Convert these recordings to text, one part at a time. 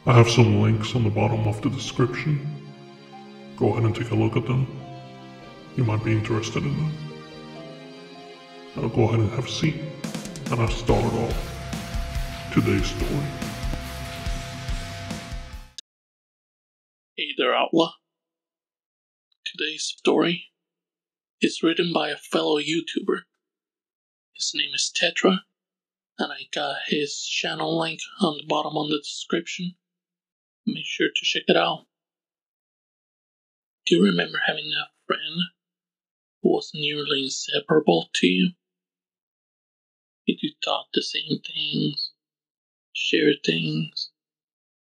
I have some links on the bottom of the description. Go ahead and take a look at them. You might be interested in them. Now go ahead and have a seat, and I'll start off today's story. Hey there, Outlaw. Today's story is written by a fellow YouTuber. His name is Tetra, and I got his channel link on the bottom of the description. Make sure to check it out. Do you remember having a friend who was nearly inseparable to you? Did you talk the same things, share things,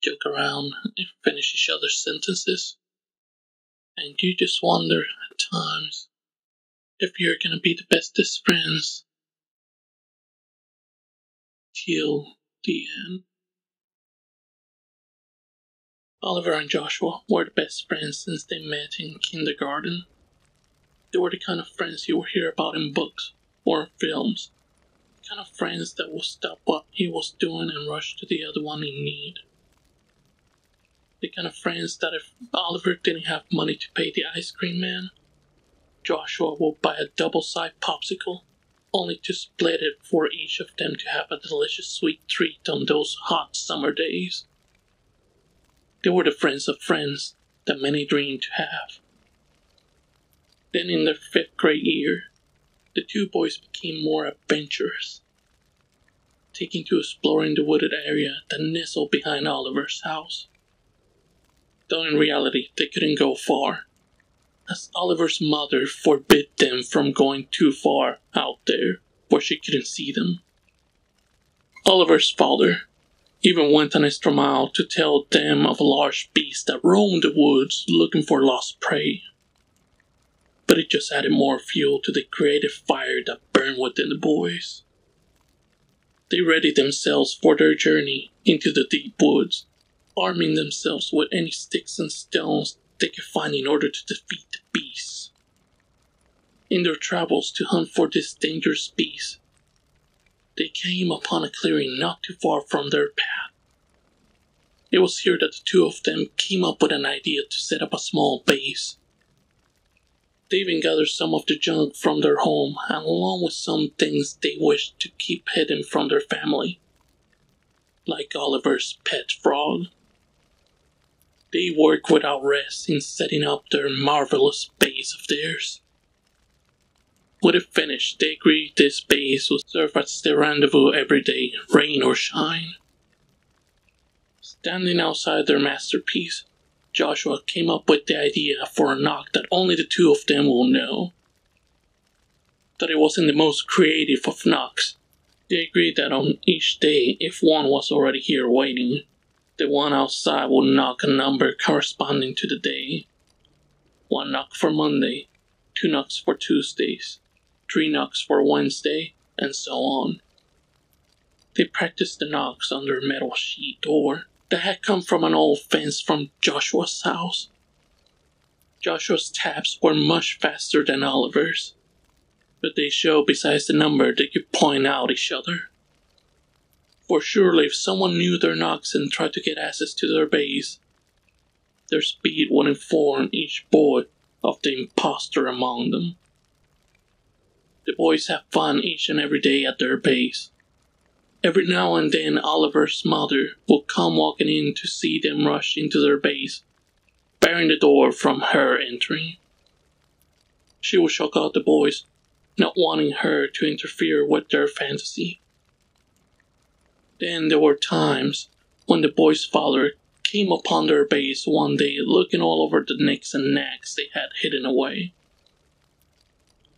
joke around, and finish each other's sentences? And you just wonder at times if you're gonna be the bestest friends till the end. Oliver and Joshua were the best friends since they met in kindergarten. They were the kind of friends you would hear about in books or in films. The kind of friends that would stop what he was doing and rush to the other one in need. The kind of friends that if Oliver didn't have money to pay the ice cream man, Joshua would buy a double-sided popsicle, only to split it for each of them to have a delicious sweet treat on those hot summer days. They were the friends of friends that many dreamed to have. Then in their 5th grade year, the two boys became more adventurous, taking to exploring the wooded area that nestled behind Oliver's house. Though in reality they couldn't go far, as Oliver's mother forbid them from going too far out there where she couldn't see them. Oliver's father even went an extra mile to tell them of a large beast that roamed the woods looking for lost prey. But it just added more fuel to the creative fire that burned within the boys. They readied themselves for their journey into the deep woods, arming themselves with any sticks and stones they could find in order to defeat the beast. In their travels to hunt for this dangerous beast, they came upon a clearing not too far from their path. It was here that the two of them came up with an idea to set up a small base. They even gathered some of the junk from their home, and along with some things they wished to keep hidden from their family, like Oliver's pet frog. They worked without rest in setting up their marvelous base of theirs. With it finished, they agreed this base would serve as their rendezvous every day, rain or shine. Standing outside their masterpiece, Joshua came up with the idea for a knock that only the two of them will know. That it wasn't the most creative of knocks. They agreed that on each day, if one was already here waiting, the one outside would knock a number corresponding to the day. 1 knock for Monday, 2 knocks for Tuesdays, 3 knocks for Wednesday, and so on. They practiced the knocks on their metal sheet door that had come from an old fence from Joshua's house. Joshua's taps were much faster than Oliver's, but they showed besides the number they could point out each other. For surely if someone knew their knocks and tried to get access to their base, their speed would inform each boy of the imposter among them. The boys have fun each and every day at their base. Every now and then Oliver's mother will come walking in to see them rush into their base, barring the door from her entering. She will shock out the boys, not wanting her to interfere with their fantasy. Then there were times when the boys' father came upon their base one day looking all over the nicks and knacks they had hidden away.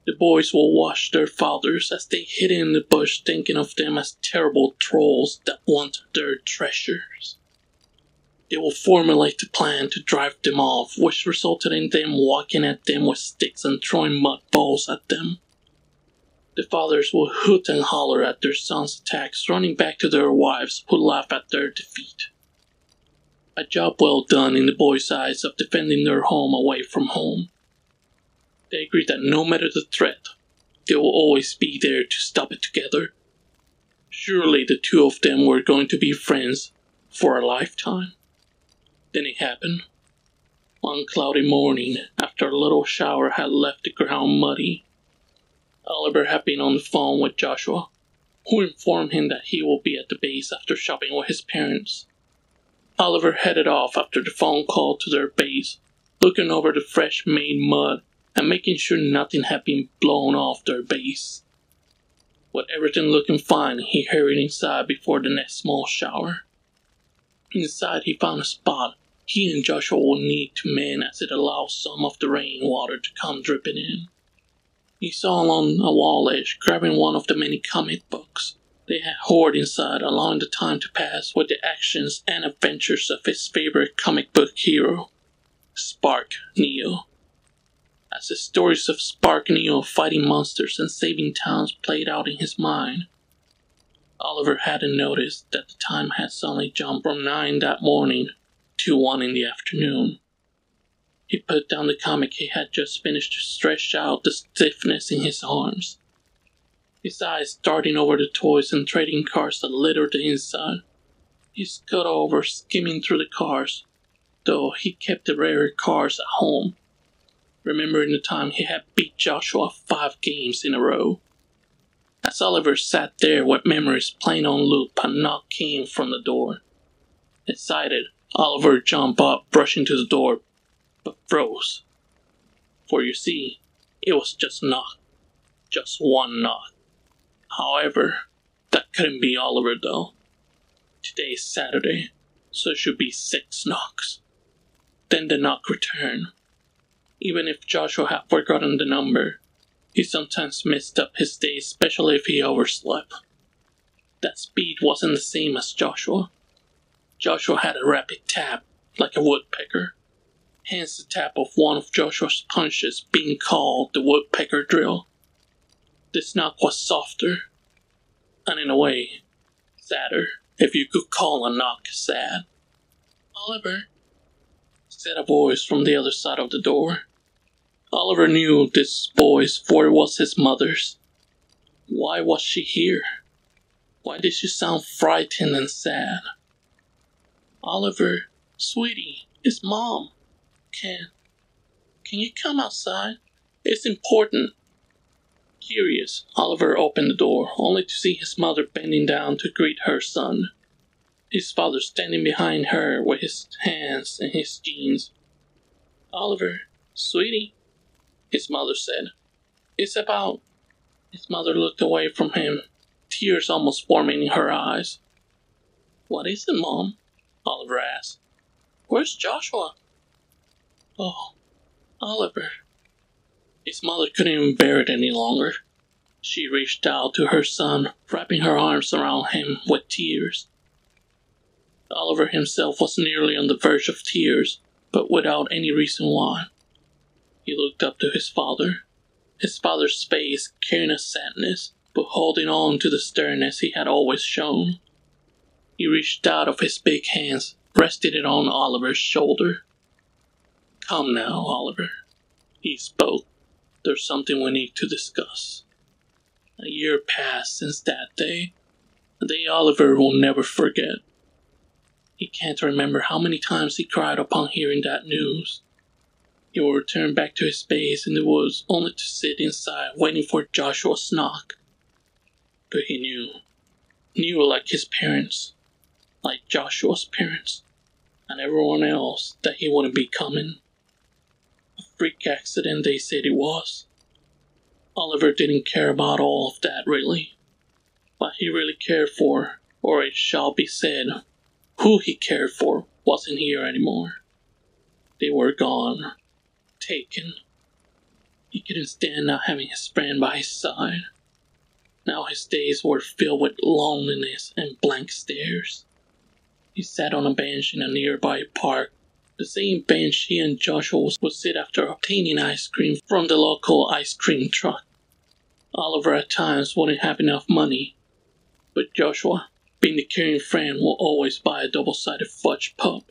The boys will watch their fathers as they hid in the bush thinking of them as terrible trolls that want their treasures. They will formulate a plan to drive them off, which resulted in them walking at them with sticks and throwing mud balls at them. The fathers will hoot and holler at their sons' attacks, running back to their wives who laugh at their defeat. A job well done in the boys' eyes of defending their home away from home. They agree that no matter the threat, they will always be there to stop it together. Surely the two of them were going to be friends for a lifetime. Then it happened. One cloudy morning, after a little shower had left the ground muddy, Oliver had been on the phone with Joshua, who informed him that he will be at the base after shopping with his parents. Oliver headed off after the phone call to their base, looking over the fresh-made mud and making sure nothing had been blown off their base. With everything looking fine, he hurried inside before the next small shower. Inside, he found a spot he and Joshua would need to man as it allowed some of the rainwater to come dripping in. He saw him on a wall edge, grabbing one of the many comic books they had hoarded inside, allowing the time to pass with the actions and adventures of his favorite comic book hero, Spark Neo. As the stories of Spark Neo fighting monsters and saving towns played out in his mind, Oliver hadn't noticed that the time had suddenly jumped from 9 that morning to 1 in the afternoon. He put down the comic he had just finished to stretch out the stiffness in his arms. His eyes darting over the toys and trading cards that littered the inside. He scuttled over, skimming through the cards, though he kept the rarer cards at home, remembering the time he had beat Joshua 5 games in a row. As Oliver sat there with memories playing on loop, a knock came from the door. Excited, Oliver jumped up, rushing to the door, but froze. For you see, it was just a knock. Just one knock. However, that couldn't be Oliver though. Today's Saturday, so it should be 6 knocks. Then the knock returned. Even if Joshua had forgotten the number, he sometimes messed up his day, especially if he overslept. That speed wasn't the same as Joshua. Joshua had a rapid tap, like a woodpecker. Hence the tap of one of Joshua's punches being called the woodpecker drill. This knock was softer, and in a way, sadder, if you could call a knock sad. "Oliver," said a voice from the other side of the door. Oliver knew this voice, for it was his mother's. Why was she here? Why did she sound frightened and sad? "Oliver, sweetie, it's Mom. Can you come outside? It's important." Curious, Oliver opened the door, only to see his mother bending down to greet her son. His father standing behind her with his hands in his jeans. "Oliver, sweetie," his mother said. "It's about..." His mother looked away from him, tears almost forming in her eyes. "What is it, Mom?" Oliver asked. "Where's Joshua?" "Oh, Oliver." His mother couldn't even bear it any longer. She reached out to her son, wrapping her arms around him with tears. Oliver himself was nearly on the verge of tears, but without any reason why. He looked up to his father's face carrying a sadness, but holding on to the sternness he had always shown. He reached out of his big hands, rested it on Oliver's shoulder. "Come now, Oliver," he spoke. "There's something we need to discuss." A year passed since that day, a day Oliver will never forget. He can't remember how many times he cried upon hearing that news. He would return back to his base in the woods only to sit inside waiting for Joshua's knock. But he knew like his parents, like Joshua's parents, and everyone else, that he wouldn't be coming. A freak accident, they said it was. Oliver didn't care about all of that, really. What he really cared for, or it shall be said, who he cared for, wasn't here anymore. They were gone. Taken. He couldn't stand not having his friend by his side. Now his days were filled with loneliness and blank stares. He sat on a bench in a nearby park, the same bench he and Joshua would sit after obtaining ice cream from the local ice cream truck. Oliver at times wouldn't have enough money, but Joshua, being the caring friend, will always buy a double-sided fudge pub,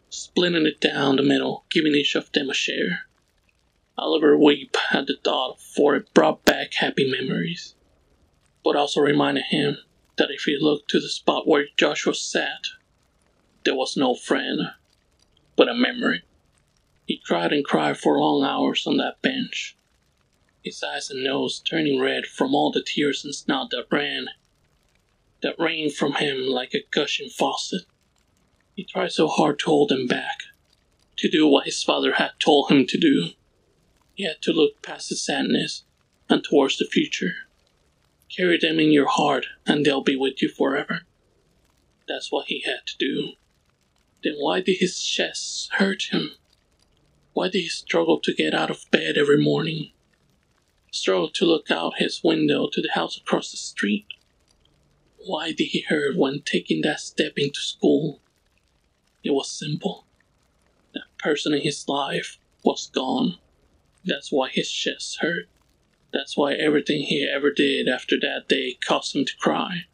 splitting it down the middle, giving each of them a share. Oliver wept at the thought, for it brought back happy memories, but also reminded him that if he looked to the spot where Joshua sat, there was no friend. but a memory. He cried and cried for long hours on that bench, his eyes and nose turning red from all the tears and snot that rained from him like a gushing faucet. He tried so hard to hold them back, to do what his father had told him to do. He had to look past his sadness and towards the future. Carry them in your heart and they'll be with you forever. That's what he had to do. Then why did his chest hurt him? Why did he struggle to get out of bed every morning? Struggle to look out his window to the house across the street? Why did he hurt when taking that step into school? It was simple. That person in his life was gone. That's why his chest hurt. That's why everything he ever did after that day caused him to cry.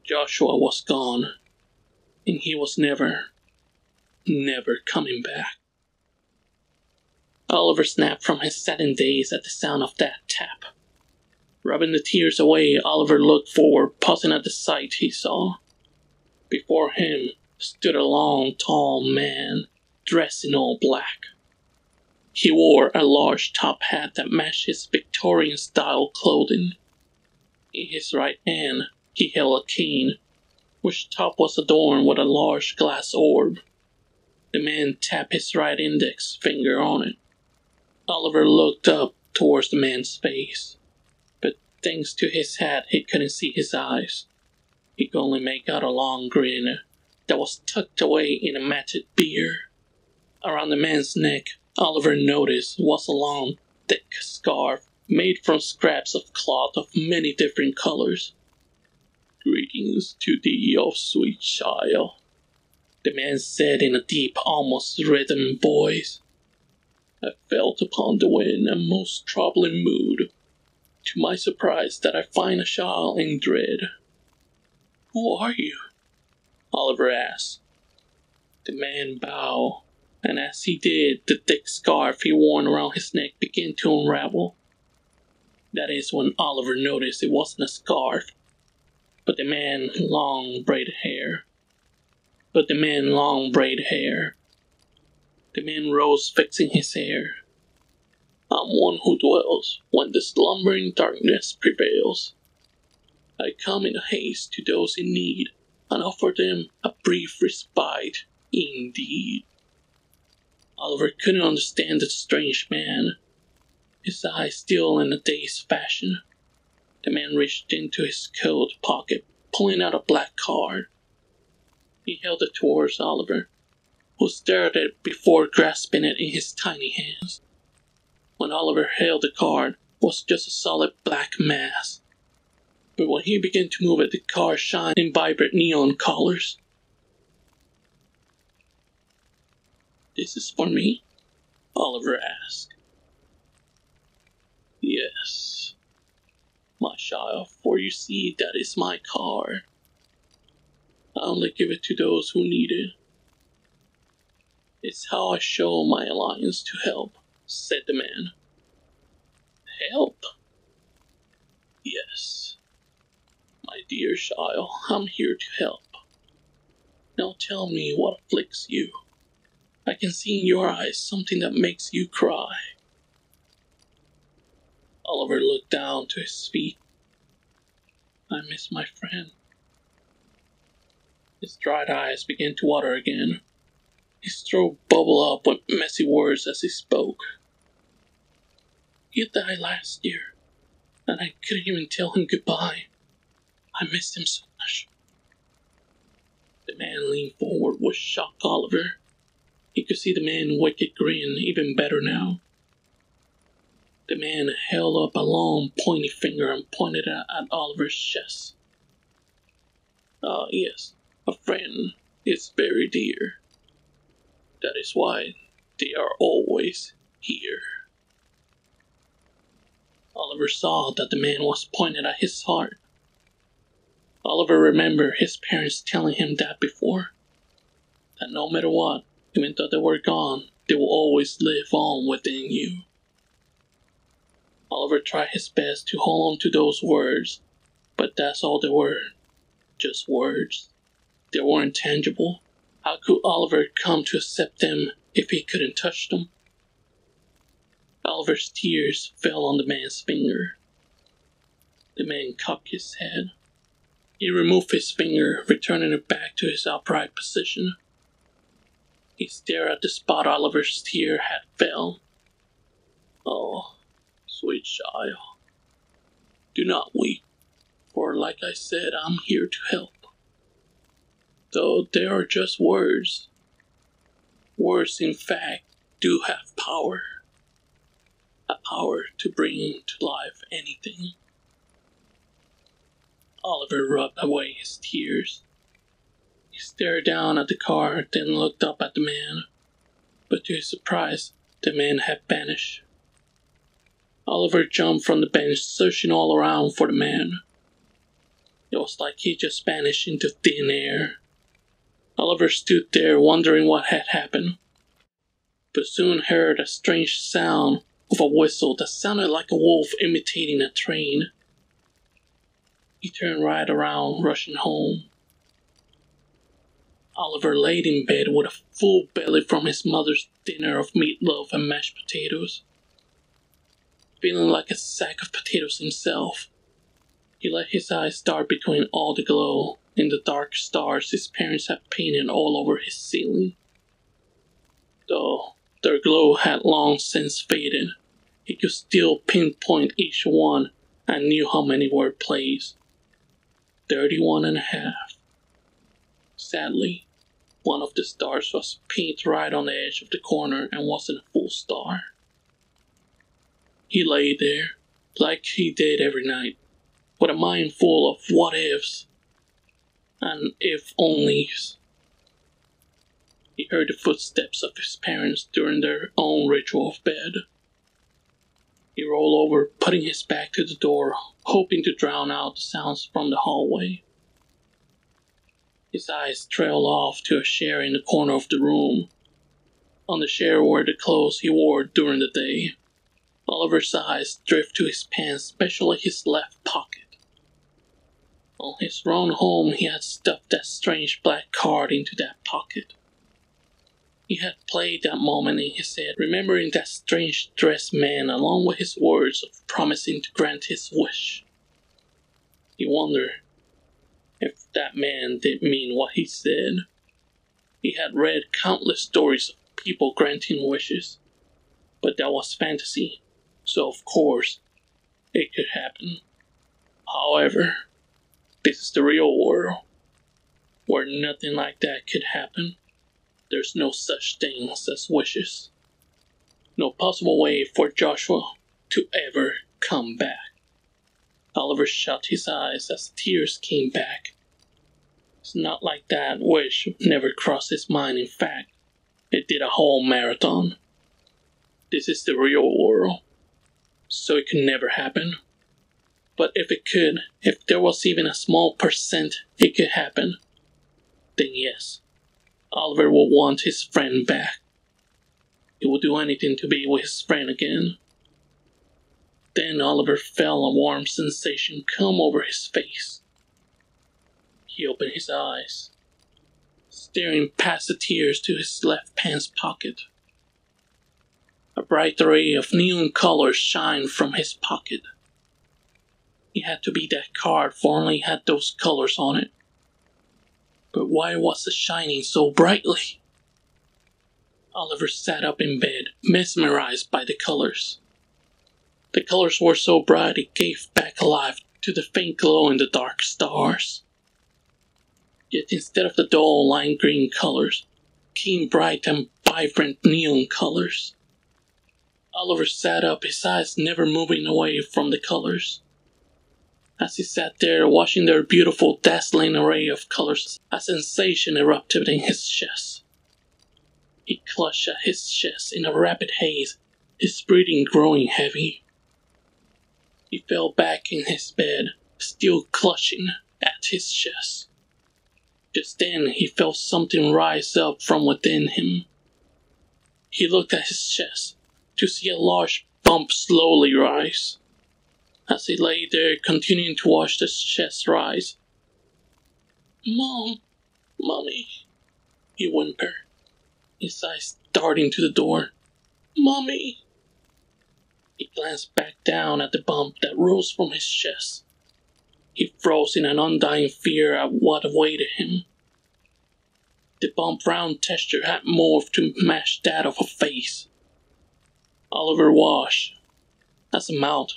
Joshua was gone, and he was never coming back. Oliver snapped from his saddened daze at the sound of that tap. Rubbing the tears away, Oliver looked forward, pausing at the sight he saw. Before him stood a long, tall man, dressed in all black. He wore a large top hat that matched his Victorian-style clothing. In his right hand, he held a cane, which top was adorned with a large glass orb. The man tapped his right index finger on it. Oliver looked up towards the man's face, but thanks to his hat, he couldn't see his eyes. He could only make out a long grin that was tucked away in a matted beard. Around the man's neck, Oliver noticed was a long, thick scarf made from scraps of cloth of many different colors. "Greetings to thee, O sweet child," the man said in a deep, almost rhythmic voice. "I felt upon the wind a most troubling mood. To my surprise that I find a child in dread." "Who are you?" Oliver asked. The man bowed, and as he did, the thick scarf he wore around his neck began to unravel. That is when Oliver noticed it wasn't a scarf, but the man long braided hair. The man rose, fixing his hair. "I'm one who dwells when the slumbering darkness prevails. I come in haste to those in need, and offer them a brief respite indeed." Oliver couldn't understand the strange man, his eyes still in a dazed fashion. The man reached into his coat pocket, pulling out a black card. He held it towards Oliver, who stared at it before grasping it in his tiny hands. When Oliver held the card, it was just a solid black mass. But when he began to move it, the card shined in vibrant neon colors. "This is for me?" Oliver asked. "Yes, my child, for you see that is my card. I only give it to those who need it. It's how I show my alliance to help," said the man. "Help?" "Yes, my dear child, I'm here to help. Now tell me what afflicts you. I can see in your eyes something that makes you cry." Oliver looked down to his feet. "I miss my friend." His dried eyes began to water again. His throat bubbled up with messy words as he spoke. "He died last year, and I couldn't even tell him goodbye. I missed him so much." The man leaned forward with shocked Oliver. He could see the man's wicked grin even better now. The man held up a long, pointy finger and pointed it at Oliver's chest. "Ah, yes, a friend is very dear. That is why they are always here." Oliver saw that the man was pointing at his heart. Oliver remembered his parents telling him that before. That no matter what, even though they were gone, they will always live on within you. Oliver tried his best to hold on to those words, but that's all they were. Just words. They weren't tangible. How could Oliver come to accept them if he couldn't touch them? Oliver's tears fell on the man's finger. The man cocked his head. He removed his finger, returning it back to his upright position. He stared at the spot Oliver's tear had fell. Oh, sweet child, do not weep, for like I said, I'm here to help. Though they are just words. Words, in fact, do have power. A power to bring to life anything. Oliver rubbed away his tears. He stared down at the car, then looked up at the man. But to his surprise, the man had vanished. Oliver jumped from the bench, searching all around for the man. It was like he just vanished into thin air. Oliver stood there, wondering what had happened, but soon heard a strange sound of a whistle that sounded like a wolf imitating a train. He turned right around, rushing home. Oliver laid in bed with a full belly from his mother's dinner of meatloaf and mashed potatoes. Feeling like a sack of potatoes himself, he let his eyes dart between all the glow and the dark stars his parents had painted all over his ceiling. Though their glow had long since faded, he could still pinpoint each one and knew how many were placed. 31 and a half. Sadly, one of the stars was painted right on the edge of the corner and wasn't a full star. He lay there, like he did every night, with a mind full of what-ifs and if-onlys. He heard the footsteps of his parents during their own ritual of bed. He rolled over, putting his back to the door, hoping to drown out the sounds from the hallway. His eyes trailed off to a chair in the corner of the room. On the chair were the clothes he wore during the day. Oliver's eyes drift to his pants, especially his left pocket. On his run home, he had stuffed that strange black card into that pocket. He had played that moment in his head, remembering that strange dressed man along with his words of promising to grant his wish. He wondered if that man did mean what he said. He had read countless stories of people granting wishes, but that was fantasy, so of course it could happen. However, this is the real world, where nothing like that could happen. There's no such things as wishes. No possible way for Joshua to ever come back. Oliver shut his eyes as tears came back. It's not like that wish never crossed his mind. In fact, it did a whole marathon. This is the real world, so it could never happen. But if it could, if there was even a small percent it could happen, then yes, Oliver would want his friend back. He would do anything to be with his friend again. Then Oliver felt a warm sensation come over his face. He opened his eyes, staring past the tears to his left pants pocket. A bright ray of neon colors shined from his pocket. It had to be that card, for only had those colors on it. But why was it shining so brightly? Oliver sat up in bed, mesmerized by the colors. The colors were so bright it gave back life to the faint glow in the dark stars. Yet instead of the dull lime green colors, came bright and vibrant neon colors. Oliver sat up, his eyes never moving away from the colors. As he sat there watching their beautiful, dazzling array of colors, a sensation erupted in his chest. He clutched at his chest in a rapid haze, his breathing growing heavy. He fell back in his bed, still clutching at his chest. Just then he felt something rise up from within him. He looked at his chest to see a large bump slowly rise. As he lay there, continuing to watch the chest rise. "Mom, Mommy," he whimpered, his eyes darting to the door. "Mommy!" He glanced back down at the bump that rose from his chest. He froze in an undying fear at what awaited him. The bump's round texture had morphed to match that of a face. Oliver watched as a mouth,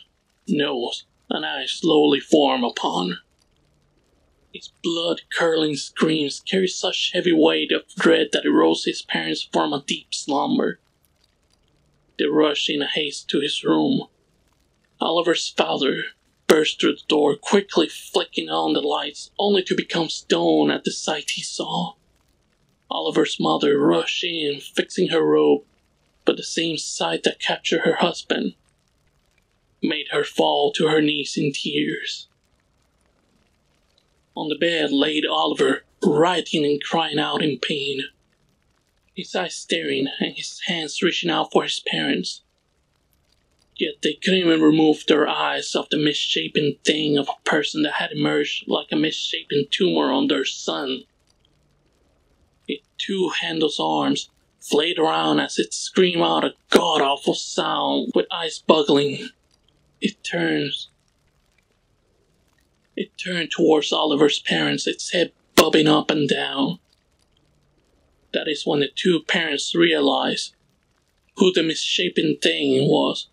nose, and eyes slowly formed upon. His blood-curdling screams carried such heavy weight of dread that it roused his parents from a deep slumber. They rushed in a haste to his room. Oliver's father burst through the door, quickly flicking on the lights, only to become stone at the sight he saw. Oliver's mother rushed in, fixing her robe, but the same sight that captured her husband made her fall to her knees in tears. On the bed laid Oliver, writhing and crying out in pain, his eyes staring and his hands reaching out for his parents. Yet they couldn't even remove their eyes off the misshapen thing of a person that had emerged like a misshapen tumor on their son. Its two-handled arms flayed around as it screamed out a god-awful sound with eyes buggling. It turned towards Oliver's parents, its head bobbing up and down. That is when the two parents realized who the misshapen thing was,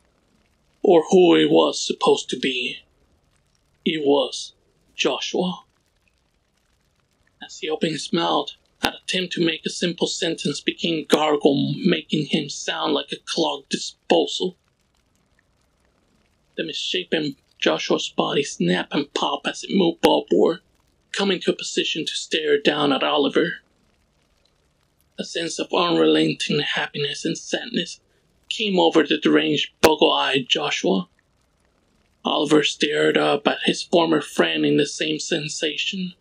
or who it was supposed to be. It was Joshua. As he opened his mouth, an attempt to make a simple sentence became gargled, making him sound like a clogged disposal. The misshapen Joshua's body snapped and popped as it moved upward, coming to a position to stare down at Oliver. A sense of unrelenting happiness and sadness came over the deranged, boggle-eyed Joshua. Oliver stared up at his former friend in the same sensation.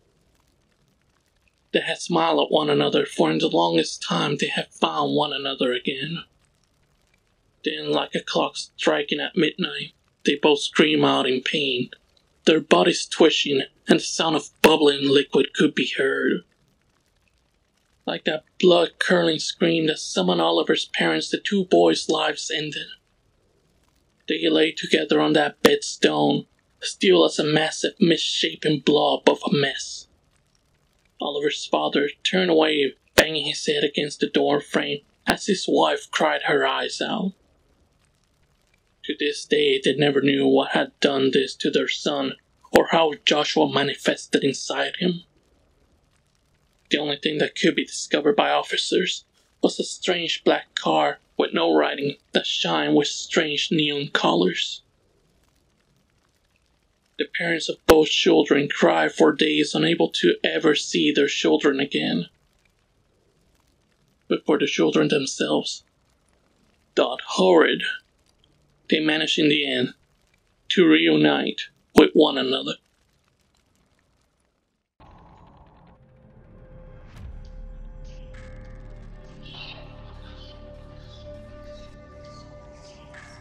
They had smiled at one another, for in the longest time they had found one another again. Then, like a clock striking at midnight, they both screamed out in pain, their bodies twitching, and the sound of bubbling liquid could be heard. Like that blood-curdling scream that summoned Oliver's parents, the two boys' lives ended. They lay together on that bedstone, still as a massive, misshapen blob of a mess. Oliver's father turned away, banging his head against the door frame as his wife cried her eyes out. To this day, they never knew what had done this to their son, or how Joshua manifested inside him. The only thing that could be discovered by officers was a strange black car with no writing that shined with strange neon colors. The parents of both children cried for days, unable to ever see their children again. But for the children themselves, God horrid, they managed in the end to reunite with one another.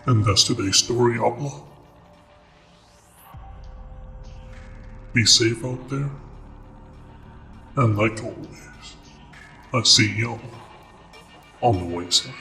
And that's today's story, Outlaw. Be safe out there. And like always, I see y'all on the wayside.